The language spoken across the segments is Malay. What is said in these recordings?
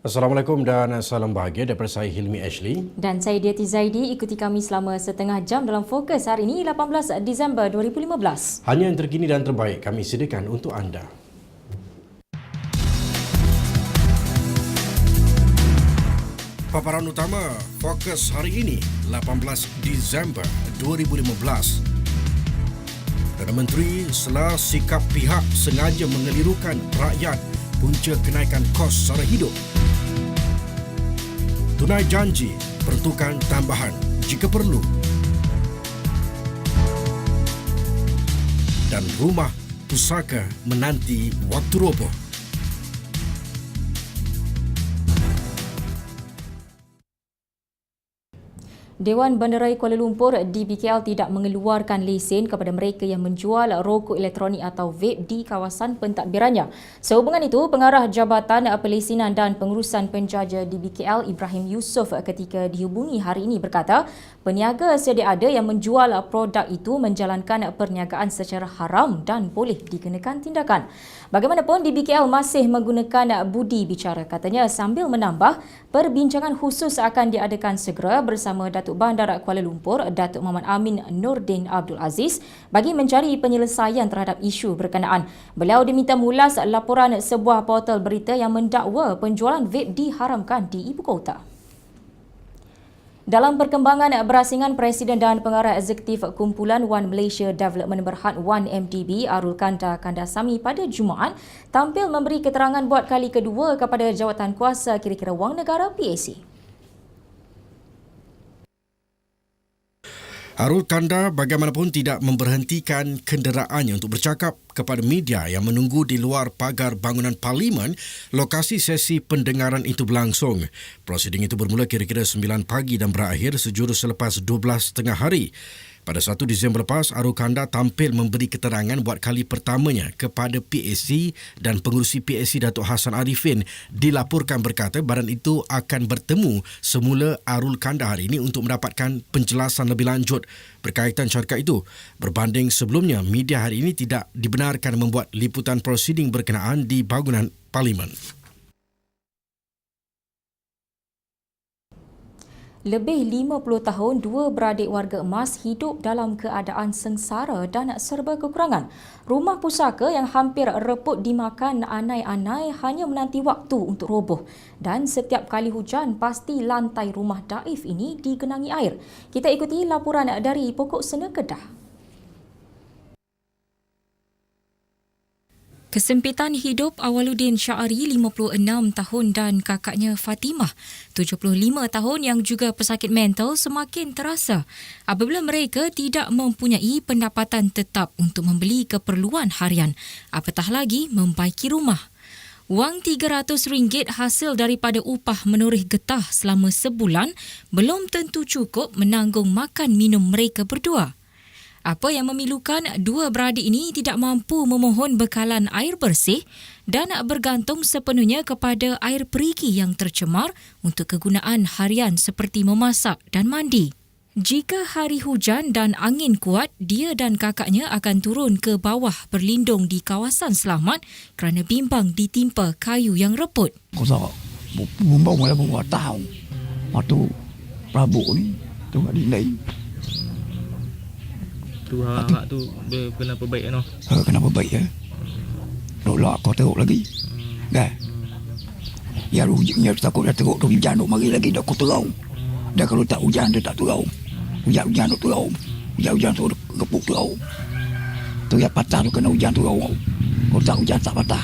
Assalamualaikum dan salam bahagia daripada saya Hilmi Ashley. Dan saya Diati Zaidi. Ikuti kami selama setengah jam dalam Fokus hari ini 18 Disember 2015. Hanya yang terkini dan terbaik kami sediakan untuk anda. Paparan utama Fokus hari ini 18 Disember 2015. Perdana Menteri sela sikap pihak sengaja mengelirukan rakyat punca kenaikan kos sara hidup. Tunai janji peruntukan tambahan jika perlu. Dan rumah pusaka menanti waktu roboh. Dewan Bandaraya Kuala Lumpur DBKL tidak mengeluarkan lesen kepada mereka yang menjual rokok elektronik atau vape di kawasan pentadbirannya. Sehubungan itu, Pengarah Jabatan Pelesinan dan Pengurusan Penjaja DBKL Ibrahim Yusof ketika dihubungi hari ini berkata, peniaga sedia ada yang menjual produk itu menjalankan perniagaan secara haram dan boleh dikenakan tindakan. Bagaimanapun, DBKL masih menggunakan budi bicara, katanya, sambil menambah perbincangan khusus akan diadakan segera bersama Datuk Bandar Kuala Lumpur, Datuk Muhammad Amin Nordin Abdul Aziz bagi mencari penyelesaian terhadap isu berkenaan. Beliau diminta mengulas laporan sebuah portal berita yang mendakwa penjualan vape diharamkan di ibu kota. Dalam perkembangan berasingan, Presiden dan Pengarah Eksekutif Kumpulan One Malaysia Development Berhad One MDB Arul Kandasamy pada Jumaat tampil memberi keterangan buat kali kedua kepada Jawatankuasa Kira-kira Wang Negara PAC. Arul Kanda bagaimanapun tidak memberhentikan kenderaannya untuk bercakap kepada media yang menunggu di luar pagar bangunan Parlimen lokasi sesi pendengaran itu berlangsung. Prosiding itu bermula kira-kira 9 pagi dan berakhir sejurus selepas 12.30 hari. Pada 1 Disember lepas, Arul Kanda tampil memberi keterangan buat kali pertamanya kepada PAC dan pengurusi PAC Datuk Hassan Arifin dilaporkan berkata badan itu akan bertemu semula Arul Kanda hari ini untuk mendapatkan penjelasan lebih lanjut berkaitan syarikat itu. Berbanding sebelumnya, media hari ini tidak dibenarkan membuat liputan prosiding berkenaan di bangunan Parlimen. Lebih 50 tahun, dua beradik warga emas hidup dalam keadaan sengsara dan serba kekurangan. Rumah pusaka yang hampir reput dimakan anai-anai hanya menanti waktu untuk roboh. Dan setiap kali hujan, pasti lantai rumah Daif ini digenangi air. Kita ikuti laporan dari Pokok Sena Kedah. Kesempitan hidup Awaluddin Syari 56 tahun dan kakaknya Fatimah 75 tahun yang juga pesakit mental semakin terasa apabila mereka tidak mempunyai pendapatan tetap untuk membeli keperluan harian, apatah lagi membaiki rumah. Wang RM300 hasil daripada upah menoreh getah selama sebulan belum tentu cukup menanggung makan minum mereka berdua. Apa yang memilukan dua beradik ini tidak mampu memohon bekalan air bersih dan bergantung sepenuhnya kepada air perigi yang tercemar untuk kegunaan harian seperti memasak dan mandi. Jika hari hujan dan angin kuat, dia dan kakaknya akan turun ke bawah berlindung di kawasan selamat kerana bimbang ditimpa kayu yang reput. Kau bumbung lah bumbung tahu. Waktu Prabu ni tu ada nilai. Tu hak tu kenapa baik kan? Kenapa baik ya? Dok kau teruk lagi. Kan? Ya hujan takut dah teruk tu hujan dok mari lagi dah kau terau. Dah kalau tak hujan dia tak terau. Hujan dok terau. Hujan tu kepuk terau. Tu ya patah tu kena hujan terau. Kalau tak hujan tak patah.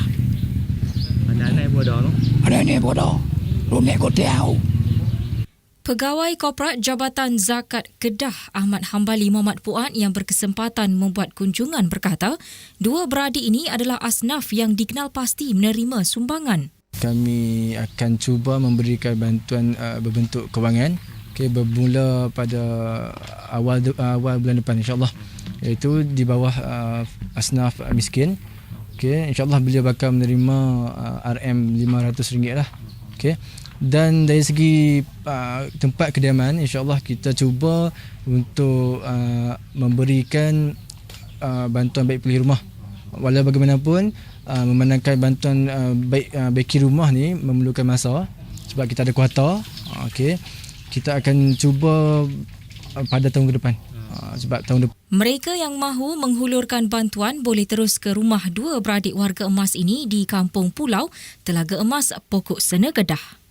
Ada anak pun ada no. Ada ni pun ada. Dok naik kau tahu. Pegawai Korporat Jabatan Zakat Kedah Ahmad Hambali Muhammad Puat yang berkesempatan membuat kunjungan berkata, dua beradik ini adalah asnaf yang dikenal pasti menerima sumbangan. Kami akan cuba memberikan bantuan berbentuk kewangan bermula pada awal bulan depan insyaAllah, iaitu di bawah asnaf miskin. InsyaAllah beliau bakal menerima RM500 lah. Dan dari segi tempat kediaman, insyaAllah kita cuba untuk memberikan bantuan baik pilih rumah. Walau bagaimanapun, memandangkan bantuan baiki rumah ni memerlukan masa. sebab kita ada kuota. Okey. Kita akan cuba pada tahun ke depan. Sebab tahun depan Mereka yang mahu menghulurkan bantuan boleh terus ke rumah dua beradik warga emas ini di Kampung Pulau, Telaga Emas, Pokok Sena, Kedah.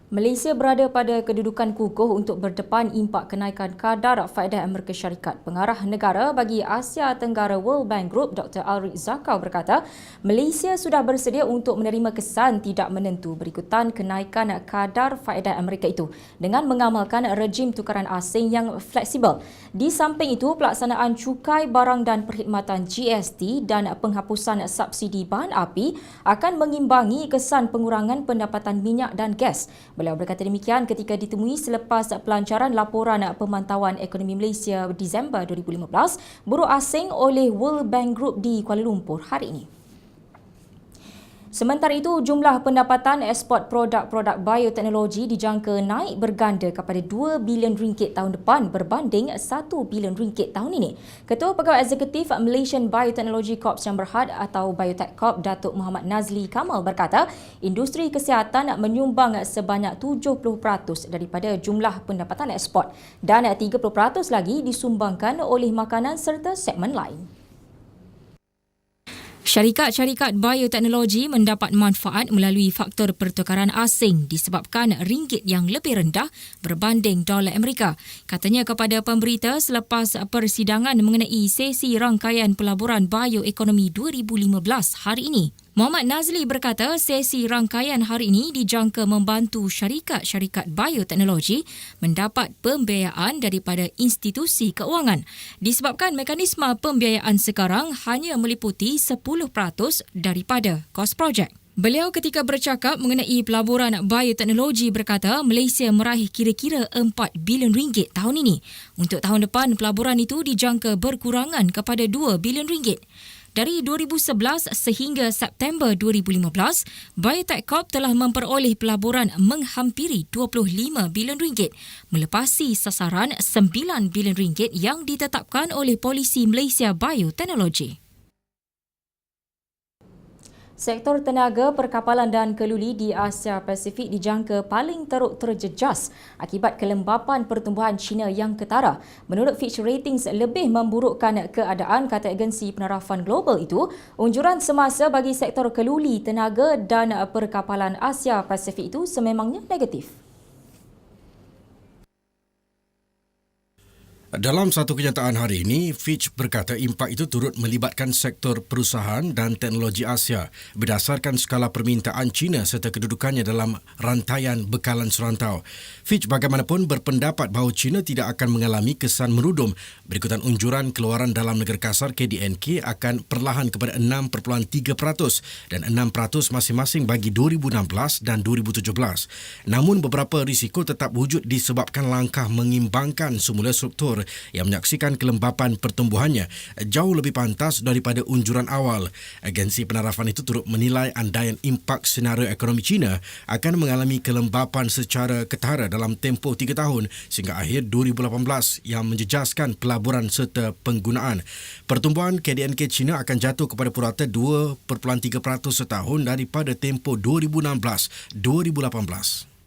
Malaysia berada pada kedudukan kukuh untuk berdepan impak kenaikan kadar faedah Amerika Syarikat. Pengarah negara bagi Asia Tenggara World Bank Group, Dr. Alric Zakau berkata, Malaysia sudah bersedia untuk menerima kesan tidak menentu berikutan kenaikan kadar faedah Amerika itu dengan mengamalkan rejim tukaran asing yang fleksibel. Di samping itu, pelaksanaan cukai barang dan perkhidmatan GST dan penghapusan subsidi bahan api akan mengimbangi kesan pengurangan pendapatan minyak dan gas. Beliau berkata demikian ketika ditemui selepas pelancaran laporan pemantauan ekonomi Malaysia Disember 2015 buruh asing oleh World Bank Group di Kuala Lumpur hari ini. Sementara itu, jumlah pendapatan ekspor produk-produk bioteknologi dijangka naik berganda kepada RM2 bilion tahun depan berbanding RM1 bilion tahun ini. Ketua Pegawai Eksekutif Malaysian Biotechnology Corp Sdn Bhd atau Biotech Corp, Datuk Muhammad Nazli Kamal berkata, industri kesihatan menyumbang sebanyak 70% daripada jumlah pendapatan ekspor dan 30% lagi disumbangkan oleh makanan serta segmen lain. Syarikat-syarikat bioteknologi mendapat manfaat melalui faktor pertukaran asing disebabkan ringgit yang lebih rendah berbanding dolar Amerika. Katanya kepada pemberita selepas persidangan mengenai sesi rangkaian pelaburan bioekonomi 2015 hari ini. Muhammad Nazli berkata sesi rangkaian hari ini dijangka membantu syarikat-syarikat bioteknologi mendapat pembiayaan daripada institusi keuangan disebabkan mekanisme pembiayaan sekarang hanya meliputi 10% daripada kos projek. Beliau ketika bercakap mengenai pelaburan bioteknologi berkata Malaysia meraih kira-kira RM4 bilion tahun ini. Untuk tahun depan, pelaburan itu dijangka berkurangan kepada RM2 bilion. Dari 2011 sehingga September 2015, Biotech Corp telah memperoleh pelaburan menghampiri RM25 bilion, melepasi sasaran RM9 bilion yang ditetapkan oleh polisi Malaysia Bioteknologi. Sektor tenaga, perkapalan dan keluli di Asia Pasifik dijangka paling teruk terjejas akibat kelembapan pertumbuhan China yang ketara. Menurut Fitch Ratings, lebih memburukkan keadaan, kata agensi penarafan global itu. Unjuran semasa bagi sektor keluli, tenaga dan perkapalan Asia Pasifik itu sememangnya negatif. Dalam satu kenyataan hari ini, Fitch berkata impak itu turut melibatkan sektor perusahaan dan teknologi Asia berdasarkan skala permintaan China serta kedudukannya dalam rantaian bekalan serantau. Fitch bagaimanapun berpendapat bahawa China tidak akan mengalami kesan merudum berikutan unjuran keluaran dalam negara kasar KDNK akan perlahan kepada 6.3% dan 6% masing-masing bagi 2016 dan 2017. Namun beberapa risiko tetap wujud disebabkan langkah mengimbangkan semula struktur yang menyaksikan kelembapan pertumbuhannya jauh lebih pantas daripada unjuran awal. Agensi penarafan itu turut menilai andaian impak senario ekonomi China akan mengalami kelembapan secara ketara dalam tempoh 3 tahun sehingga akhir 2018 yang menjejaskan pelaburan serta penggunaan. Pertumbuhan KDNK China akan jatuh kepada purata 2.3% setahun daripada tempoh 2016-2018.